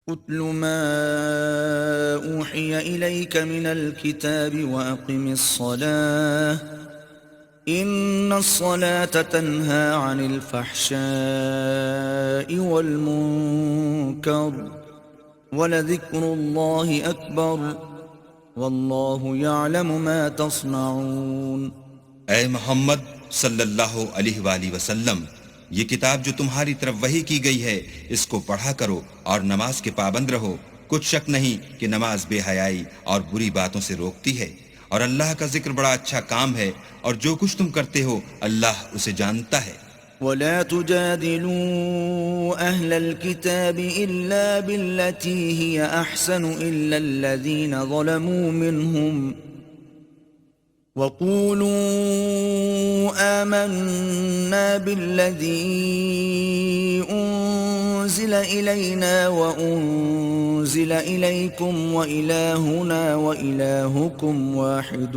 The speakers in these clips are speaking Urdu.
اتل ما اوحي اليك من الكتاب واقم الصلاة ان الصلاة تنهى عن الفحشاء والمنكر ولذكر الله اكبر والله يعلم ما تصنعون۔ اے محمد صلی اللہ علیہ وآلہ وسلم، یہ کتاب جو تمہاری طرف وحی کی گئی ہے اس کو پڑھا کرو اور نماز کے پابند رہو۔ کچھ شک نہیں کہ نماز بے حیائی اور بری باتوں سے روکتی ہے، اور اللہ کا ذکر بڑا اچھا کام ہے، اور جو کچھ تم کرتے ہو اللہ اسے جانتا ہے۔ ولا تجادلوا أهل الكتاب إلا بالتي هي أحسن إلا الذين ظلموا منهم وقولوا آمنا بالذي أنزل إلينا وأنزل إليكم وإلهنا وإلهكم واحد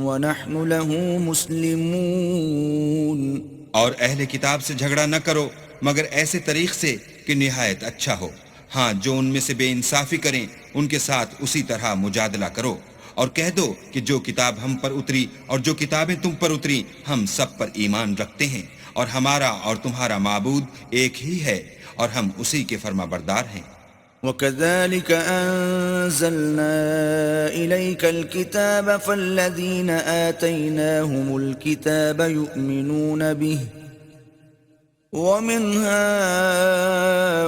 ونحن له مسلمون۔ اور اہل کتاب سے جھگڑا نہ کرو مگر ایسے طریق سے کہ نہایت اچھا ہو۔ ہاں، جو ان میں سے بے انصافی کریں ان کے ساتھ اسی طرح مجادلہ کرو، اور کہہ دو کہ جو کتاب ہم پر اتری اور جو کتابیں تم پر اتری ہم سب پر ایمان رکھتے ہیں، اور ہمارا اور تمہارا معبود ایک ہی ہے، اور ہم اسی کے فرما بردار ہیں۔ وَكَذَلِكَ أَنزَلْنَا إِلَيْكَ الْكِتَابَ فَالَّذِينَ آتَيْنَاهُمُ الْكِتَابَ يُؤْمِنُونَ بِهِ وَمِنْ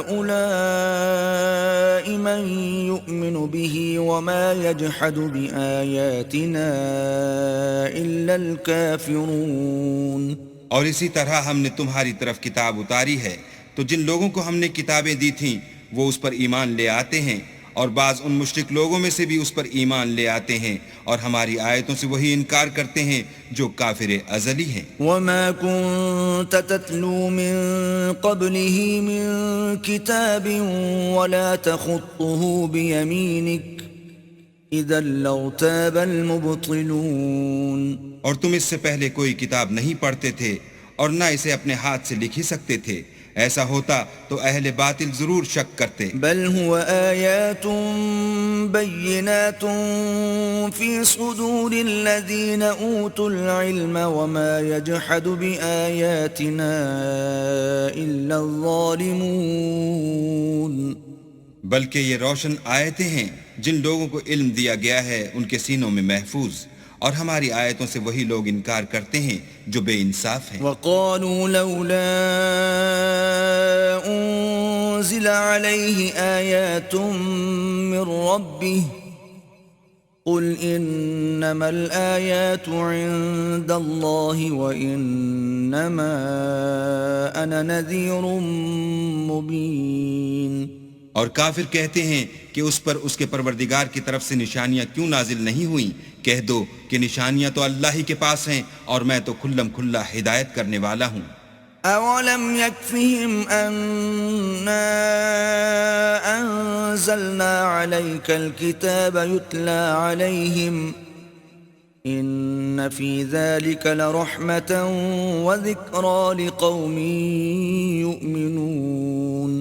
هَؤُلَاءِ مَنْ يُؤْمِنُ بِهِ وَمَا يَجْحَدُ بِآيَاتِنَا إِلَّا الْكَافِرُونَ۔ اور اسی طرح ہم نے تمہاری طرف کتاب اتاری ہے تو جن لوگوں کو ہم نے کتابیں دی تھیں وہ اس پر ایمان لے آتے ہیں، اور بعض ان مشرک لوگوں میں سے بھی اس پر ایمان لے آتے ہیں، اور ہماری آیتوں سے وہی انکار کرتے ہیں جو کافر ازلی ہیں۔ وَمَا كُنْتَ تَتْلُو مِن قَبْلِهِ مِن كِتَابٍ وَلَا تَخُطُّهُ بِيَمِينِكَ إِذًا لَّارْتَابَ الْمُبْطِلُونَ۔ اور تم اس سے پہلے کوئی کتاب نہیں پڑھتے تھے اور نہ اسے اپنے ہاتھ سے لکھ ہی سکتے تھے، ایسا ہوتا تو اہل باطل ضرور شک کرتے۔ بل هو آیات بینات فی صدور الذین اوتوا العلم وما یجحد بآیاتنا الا الظالمون۔ بلکہ یہ روشن آیتیں ہیں جن لوگوں کو علم دیا گیا ہے ان کے سینوں میں محفوظ، اور ہماری آیتوں سے وہی لوگ انکار کرتے ہیں جو بے انصاف ہیں۔ وقالوا لولا انزل عليه آیات من ربه قل انما الآیات عند الله وانما انا نذیر مبین۔ اور کافر کہتے ہیں کہ اس پر اس کے پروردگار کی طرف سے نشانیاں کیوں نازل نہیں ہوئیں؟ کہہ دو کہ نشانیاں تو اللہ ہی کے پاس ہیں اور میں تو کھلم کھلا ہدایت کرنے والا ہوں۔ اولم يكفهم اننا انزلنا عليك الكتاب يتلى عليهم ان في ذلك لرحمة وذكرى لقوم يؤمنون۔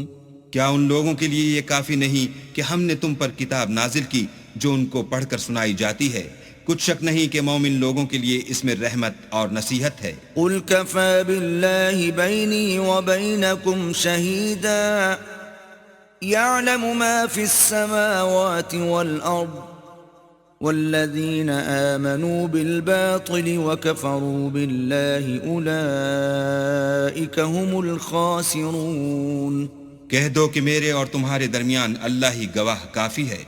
کیا ان لوگوں کے لیے یہ کافی نہیں کہ ہم نے تم پر کتاب نازل کی جو ان کو پڑھ کر سنائی جاتی ہے؟ کچھ شک نہیں کہ مومن لوگوں کے لیے اس میں رحمت اور نصیحت ہے۔ قل كفى بالله بيني وبينكم شهيدا يعلم ما في السماوات والأرض والذين آمنوا بالباطل وكفروا بالله أولئك هم الخاسرون۔ کہہ دو کہ میرے اور تمہارے درمیان اللہ ہی گواہ کافی ہے،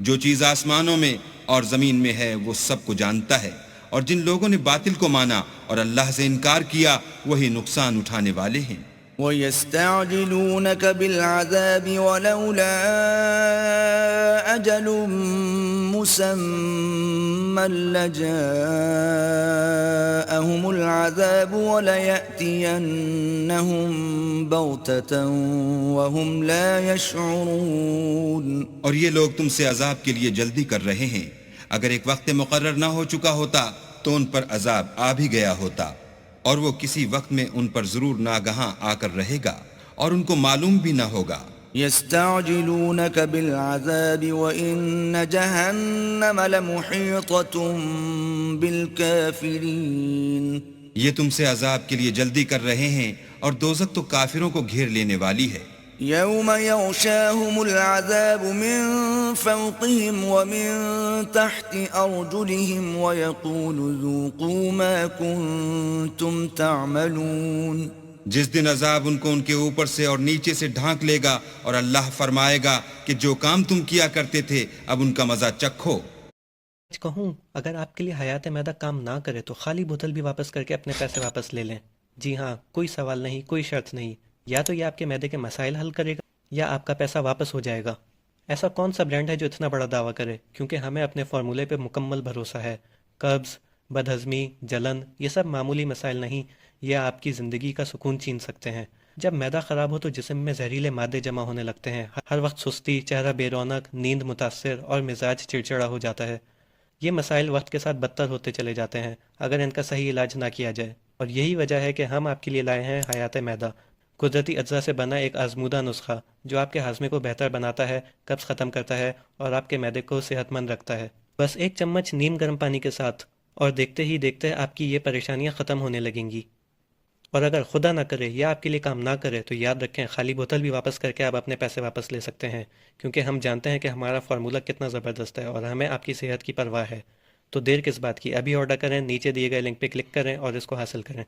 جو چیز آسمانوں میں اور زمین میں ہے وہ سب کو جانتا ہے، اور جن لوگوں نے باطل کو مانا اور اللہ سے انکار کیا وہی نقصان اٹھانے والے ہیں۔ وَيَسْتَعْجِلُونَكَ بِالْعَذَابِ وَلَوْلَا أَجَلٌ مُّسَمًّى لَّجَاءَهُمُ الْعَذَابُ وَلَيَأْتِيَنَّهُم بَغْتَةً وَهُمْ لَا يَشْعُرُونَ۔ اور یہ لوگ تم سے عذاب کے لیے جلدی کر رہے ہیں، اگر ایک وقت مقرر نہ ہو چکا ہوتا تو ان پر عذاب آ بھی گیا ہوتا، اور وہ کسی وقت میں ان پر ضرور ناگہاں آ کر رہے گا اور ان کو معلوم بھی نہ ہوگا۔ يستعجلونك بالعذاب وإن جهنم لمحيطة بالكافرين یہ تم سے عذاب کے لیے جلدی کر رہے ہیں اور دوزخ تو کافروں کو گھیر لینے والی ہے. يوم يغشاهم العذاب من فوقهم ومن تحت أرجلهم ويقول ذوقوا ما كنتم تعملون. جس دن عذاب ان کو ان کے اوپر سے اور نیچے سے ڈھانک لے گا اور اللہ فرمائے گا کہ جو کام تم کیا کرتے تھے اب ان کا مزہ چکھو. کہوں اگر آپ کے لیے حیات معدہ کام نہ کرے تو خالی بوتل بھی واپس کر کے اپنے پیسے واپس لے لیں. جی ہاں، کوئی سوال نہیں، کوئی شرط نہیں. یا تو یہ آپ کے معدے کے مسائل حل کرے گا یا آپ کا پیسہ واپس ہو جائے گا. ایسا کون سا برانڈ ہے جو اتنا بڑا دعویٰ کرے؟ کیونکہ ہمیں اپنے فارمولے پہ مکمل بھروسہ ہے. قبض، بدہضمی، جلن، یہ سب معمولی مسائل نہیں، یہ آپ کی زندگی کا سکون چھین سکتے ہیں. جب معدہ خراب ہو تو جسم میں زہریلے مادے جمع ہونے لگتے ہیں. ہر وقت سستی، چہرہ بے رونق، نیند متاثر اور مزاج چڑچڑا ہو جاتا ہے. یہ مسائل وقت کے ساتھ بدتر ہوتے چلے جاتے ہیں اگر ان کا صحیح علاج نہ کیا جائے. اور یہی وجہ ہے کہ ہم آپ کے لیے لائے ہیں حیات معدہ، قدرتی اجزاء سے بنا ایک آزمودہ نسخہ جو آپ کے ہاضمے کو بہتر بناتا ہے، قبض ختم کرتا ہے اور آپ کے معدے کو صحت مند رکھتا ہے. بس ایک چمچ نیم گرم پانی کے ساتھ، اور دیکھتے ہی دیکھتے آپ کی یہ پریشانیاں ختم ہونے لگیں گی. اور اگر خدا نہ کرے یا آپ کے لیے کام نہ کرے تو یاد رکھیں خالی بوتل بھی واپس کر کے آپ اپنے پیسے واپس لے سکتے ہیں، کیونکہ ہم جانتے ہیں کہ ہمارا فارمولہ کتنا زبردست ہے اور ہمیں آپ کی صحت کی پرواہ ہے. تو دیر کس بات کی، ابھی آرڈر کریں، نیچے دیے گئے لنک پہ کلک کریں اور اس کو حاصل کریں.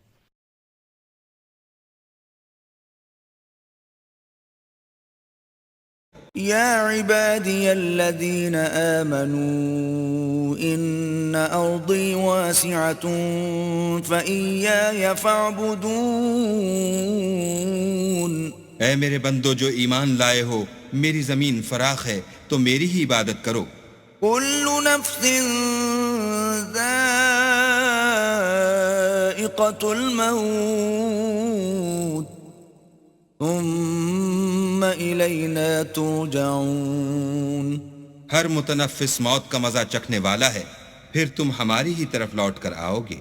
يا عبادي الذين آمنوا إن أرضي واسعة فإياي فاعبدون. اے میرے بندو جو ایمان لائے ہو، میری زمین فراخ ہے تو میری ہی عبادت کرو. كل نفس ذائقة الموت ثم إلينا ترجعون. ہر متنفس موت کا مزہ چکھنے والا ہے، پھر تم ہماری ہی طرف لوٹ کر آؤ گے.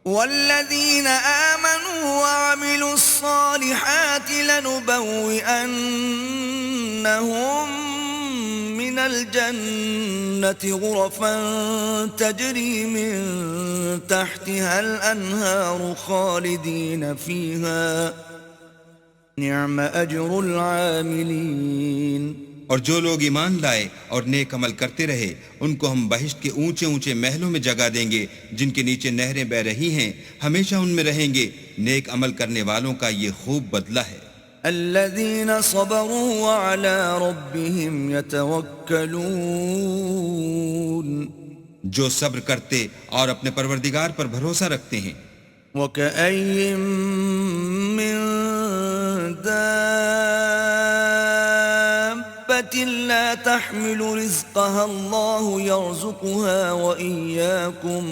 والذين آمنوا وعملوا الصالحات لنبوئنهم من الجنة غرفا تجري من تحتها الأنهار خالدين فيها نعم أجر العاملين. اور جو لوگ ایمان لائے اور نیک عمل کرتے رہے ان کو ہم بہشت کے اونچے اونچے محلوں میں جگہ دیں گے جن کے نیچے نہریں بہ رہی ہیں، ہمیشہ ان میں رہیں گے. نیک عمل کرنے والوں کا یہ خوب بدلہ ہے. الذين صبروا وعلى ربهم يتوكلون. جو صبر کرتے اور اپنے پروردگار پر بھروسہ رکھتے ہیں. وكأي من دابة لا تحمل رزقها الله يرزقها وإياكم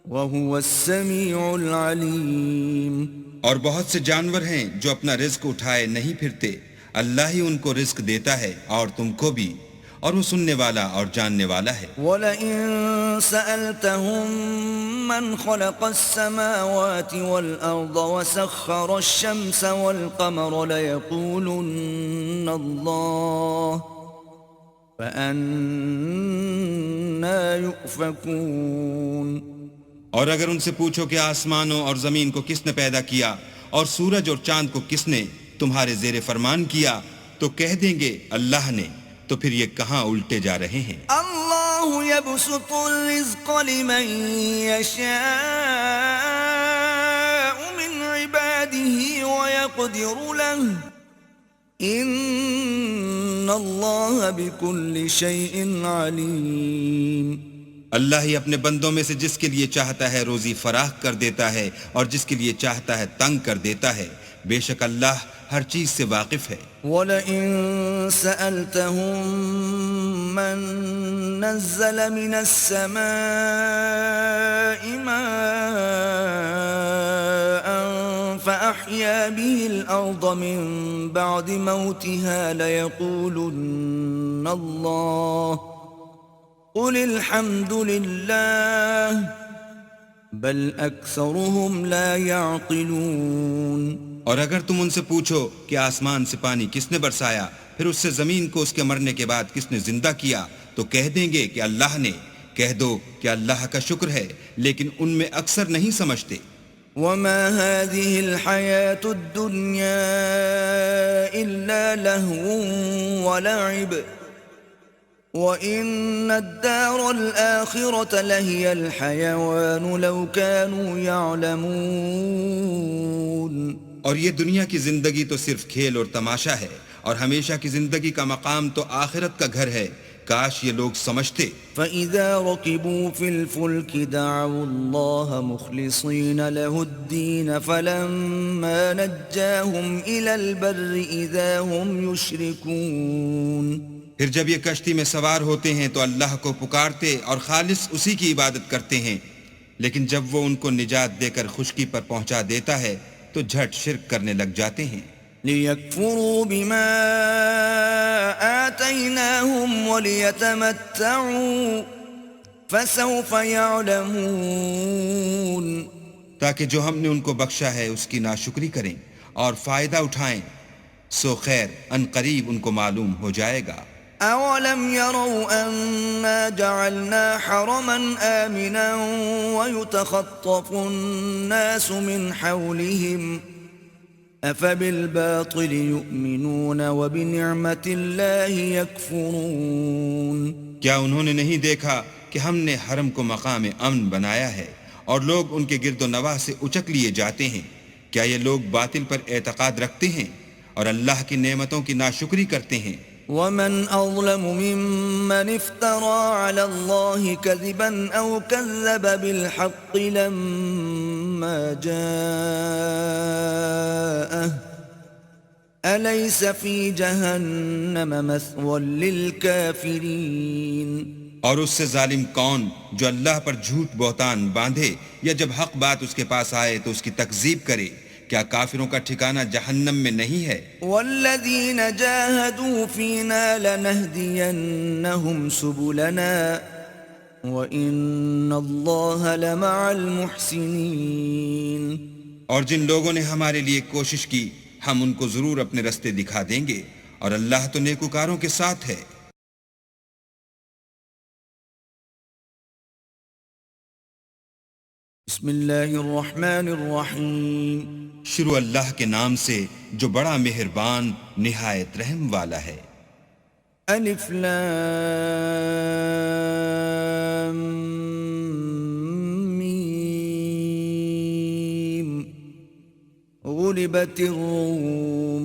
وهو السميع العليم. اور بہت سے جانور ہیں جو اپنا رزق اٹھائے نہیں پھرتے، اللہ ہی ان کو رزق دیتا ہے اور تم کو بھی، اور وہ سننے والا اور جاننے والا ہے. وَلَئِن سَأَلْتَهُم مَّنْ خَلَقَ السَّمَاوَاتِ وَالْأَرْضَ وَسَخَّرَ الشَّمْسَ وَالْقَمَرَ لَيَقُولُنَّ اللَّهُ فَأَنَّىٰ يُؤْفَكُونَ. اور اگر ان سے پوچھو کہ آسمانوں اور زمین کو کس نے پیدا کیا اور سورج اور چاند کو کس نے تمہارے زیر فرمان کیا تو کہہ دیں گے اللہ نے. تو پھر یہ کہاں الٹے جا رہے ہیں. اللہ یبسط الرزق لمن یشاء من عباده ويقدر له ان اللہ بكل شیء علیم. اللہ ہی اپنے بندوں میں سے جس کے لیے چاہتا ہے روزی فراخ کر دیتا ہے اور جس کے لیے چاہتا ہے تنگ کر دیتا ہے. بے شک اللہ ہر چیز سے واقف ہے. وَلَئِن سَأَلْتَهُم مَّن نَّزَّلَ مِنَ السَّمَاءِ مَاءً فَأَحْيَا بِهِ الْأَرْضَ مِن بَعْدِ مَوْتِهَا لَيَقُولُنَّ اللَّهُ قُلِ الْحَمْدُ لِلَّهِ بَلْ أَكْثَرُهُمْ لَا يَعْقِلُونَ. اور اگر تم ان سے پوچھو کہ آسمان سے پانی کس نے برسایا پھر اس سے زمین کو اس کے مرنے کے بعد کس نے زندہ کیا تو کہہ دیں گے کہ اللہ نے. کہہ دو کہ اللہ کا شکر ہے لیکن ان میں اکثر نہیں سمجھتے. وما هذه الحياة الدنيا إلا لهو ولعب وإن الدار الآخرة لهي الحيوان لو كانوا يعلمون. اور یہ دنیا کی زندگی تو صرف کھیل اور تماشا ہے اور ہمیشہ کی زندگی کا مقام تو آخرت کا گھر ہے. کاش یہ لوگ سمجھتے. فَإِذَا رَكِبُوا فِي الْفُلْكِ دَعَوُا اللَّهَ مُخْلِصِينَ لَهُ الدِّينَ فَلَمَّا نَجَّاهُمْ إِلَى الْبَرِّ إِذَا هُمْ يُشْرِكُونَ. پھر جب یہ کشتی میں سوار ہوتے ہیں تو اللہ کو پکارتے اور خالص اسی کی عبادت کرتے ہیں لیکن جب وہ ان کو نجات دے کر خشکی پر پہنچا دیتا ہے تو جھٹ شرک کرنے لگ جاتے ہیں. لِيَكْفُرُوا بِمَا آتَيْنَاهُمْ وَلِيَتَمَتَّعُوا فَسَوْفَ يَعْلَمُونَ. تاکہ جو ہم نے ان کو بخشا ہے اس کی ناشکری کریں اور فائدہ اٹھائیں سو خیر ان قریب ان کو معلوم ہو جائے گا. أَوَلَمْ يَرَوْا أَنَّا جَعَلْنَا حَرَمًا آمِنًا وَيُتَخَطَّفُ النَّاسُ مِنْ حَوْلِهِمْ أَفَبِالْبَاطِلِ يُؤْمِنُونَ وَبِنِعْمَةِ اللَّهِ يَكْفُرُونَ. کیا انہوں نے نہیں دیکھا کہ ہم نے حرم کو مقام امن بنایا ہے اور لوگ ان کے گرد و نواح سے اچک لیے جاتے ہیں؟ کیا یہ لوگ باطل پر اعتقاد رکھتے ہیں اور اللہ کی نعمتوں کی ناشکری کرتے ہیں؟ وَمَنْ أَظْلَمُ مِمَّنِ افْتَرَى عَلَى اللَّهِ كَذِبًا أَوْ كَذَّبَ بِالْحَقِّ لَمَّا جَاءَهُ أَلَيْسَ فِي جَهَنَّمَ مَثْوًى لِلْكَافِرِينَ. اور اس سے ظالم کون جو اللہ پر جھوٹ بہتان باندھے یا جب حق بات اس کے پاس آئے تو اس کی تکذیب کرے. کیا کافروں کا ٹھکانہ جہنم میں نہیں ہے؟ وَالَّذِينَ جَاهَدُوا فِينَا لَنَهْدِيَنَّهُمْ سُبُلَنَا وَإِنَّ اللَّهَ لَمَعَ الْمُحْسِنِينَ. اور جن لوگوں نے ہمارے لیے کوشش کی ہم ان کو ضرور اپنے رستے دکھا دیں گے اور اللہ تو نیکوکاروں کے ساتھ ہے. بسم اللہ الرحمن الرحیم. شروع اللہ کے نام سے جو بڑا مہربان نہایت رحم والا ہے. الف لام میم. غلبت الروم.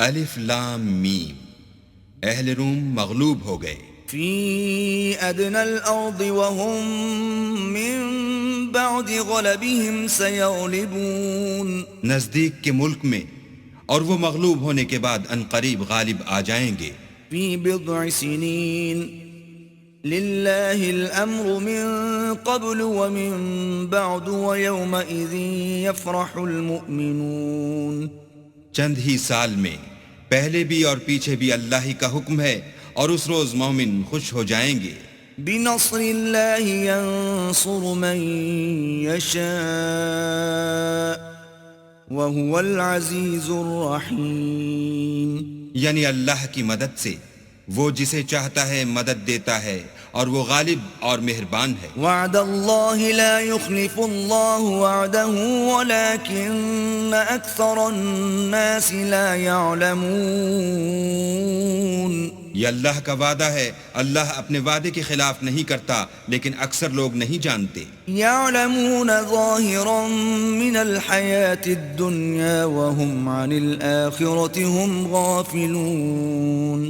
الف لام میم. اہل روم مغلوب ہو گئے. فی ادنى الارض وهم من بعد غلبهم سيغلبون. نزدیک کے ملک میں اور وہ مغلوب ہونے کے بعد ان قریب غالب آ جائیں گے. فی بضع سنین للہ الامر من قبل ومن بعد ويومئذ يفرح المؤمنون. چند ہی سال میں پہلے بھی اور پیچھے بھی اللہ ہی کا حکم ہے اور اس روز مومن خوش ہو جائیں گے. بنصر اللہ ينصر من يشاء وهو العزیز الرحیم. یعنی اللہ کی مدد سے وہ جسے چاہتا ہے مدد دیتا ہے اور وہ غالب اور مہربان ہے. وعد اللہ لا يخلف اللہ وعده ولكن اکثر الناس لا يعلمون. یہ اللہ کا وعدہ ہے اللہ اپنے وعدے کے خلاف نہیں کرتا لیکن اکثر لوگ نہیں جانتے. يعلمون ظاہرا من الحیاة الدنیا وهم عن الآخرة هم غافلون.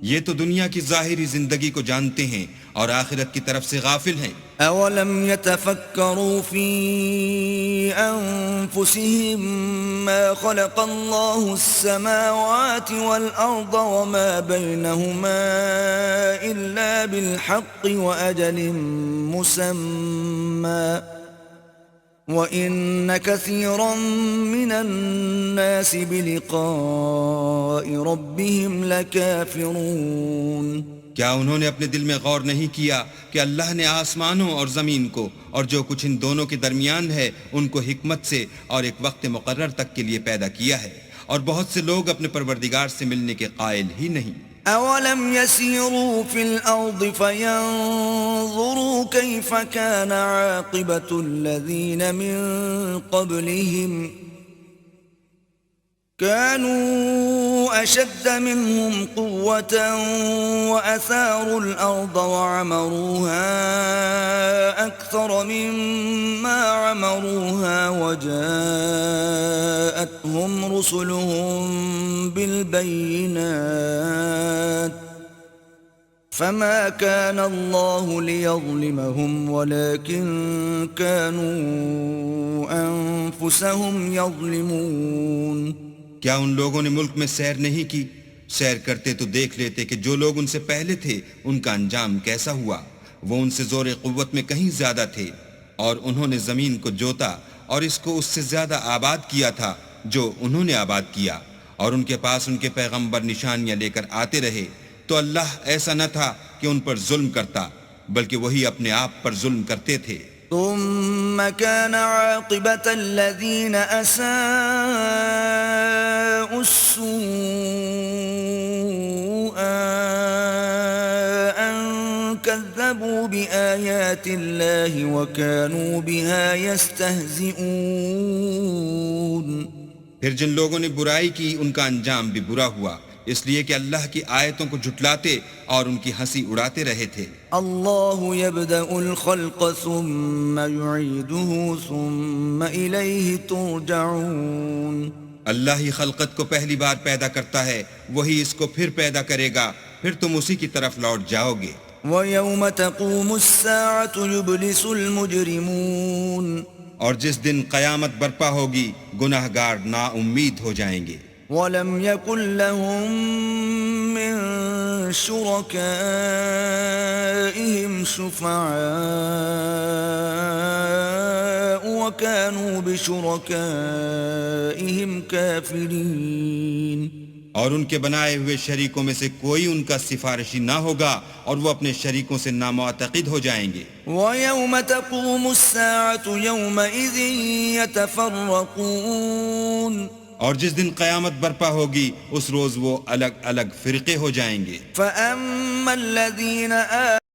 یہ تو دنیا کی ظاہری زندگی کو جانتے ہیں اور آخرت کی طرف سے غافل ہیں. اولم يتفکروا فی انفسهم ما خلق الله السماوات والارض وما بينهما الا بالحق واجل مسمى وَإِنَّ كَثِيرًا مِّنَ النَّاسِ بِلِقَاءِ رَبِّهِمْ لَكَافِرُونَ کیا انہوں نے اپنے دل میں غور نہیں کیا کہ اللہ نے آسمانوں اور زمین کو اور جو کچھ ان دونوں کے درمیان ہے ان کو حکمت سے اور ایک وقت مقرر تک کے لیے پیدا کیا ہے، اور بہت سے لوگ اپنے پروردگار سے ملنے کے قائل ہی نہیں۔ أَوَلَمْ يَسِيرُوا فِي الْأَرْضِ فَيَنظُرُوا كَيْفَ كَانَ عَاقِبَةُ الَّذِينَ مِن قَبْلِهِمْ كانوا أشد منهم قوة وأثاروا الأرض وعمروها أكثر مما عمروها وجاءتهم رسلهم بالبينات فما كان الله ليظلمهم ولكن كانوا أنفسهم يظلمون۔ کیا ان لوگوں نے ملک میں سیر نہیں کی؟ سیر کرتے تو دیکھ لیتے کہ جو لوگ ان سے پہلے تھے ان کا انجام کیسا ہوا۔ وہ ان سے زور قوت میں کہیں زیادہ تھے، اور انہوں نے زمین کو جوتا اور اس کو اس سے زیادہ آباد کیا تھا جو انہوں نے آباد کیا، اور ان کے پاس ان کے پیغمبر نشانیاں لے کر آتے رہے، تو اللہ ایسا نہ تھا کہ ان پر ظلم کرتا، بلکہ وہی اپنے آپ پر ظلم کرتے تھے۔ ثم كان عاقبة الذين أساءوا السوء أن كذبوا بآيات الله وكانوا بها يستهزئون۔ پھر جن لوگوں نے برائی کی ان کا انجام بھی برا ہوا، اس لیے کہ اللہ کی آیتوں کو جھٹلاتے اور ان کی ہنسی اڑاتے رہے تھے۔ اللہ یبدأ الخلق ثم يعيده ثم الیہ ترجعون۔ اللہ ہی خلقت کو پہلی بار پیدا کرتا ہے، وہی اس کو پھر پیدا کرے گا، پھر تم اسی کی طرف لوٹ جاؤ گے۔ وَيَوْمَ تَقُومُ السَّاعَةُ يُبْلِسُ الْمُجْرِمُونَ، اور جس دن قیامت برپا ہوگی گناہ گار نا امید ہو جائیں گے۔ وَلَمْ يَكُنْ لَهُم مِّن شُرَكَائِهِمْ شُفَعَاءُ وَكَانُوا بِشُرَكَائِهِمْ كَافِرِينَ، اور ان کے بنائے ہوئے شریکوں میں سے کوئی ان کا سفارشی نہ ہوگا، اور وہ اپنے شریکوں سے نامعتقد ہو جائیں گے۔ وَيَوْمَ تَقُومُ السَّاعَةُ يَوْمَئِذٍ يَتَفَرَّقُونَ، اور جس دن قیامت برپا ہوگی اس روز وہ الگ الگ فرقے ہو جائیں گے۔ فَأَمَّا الَّذِينَ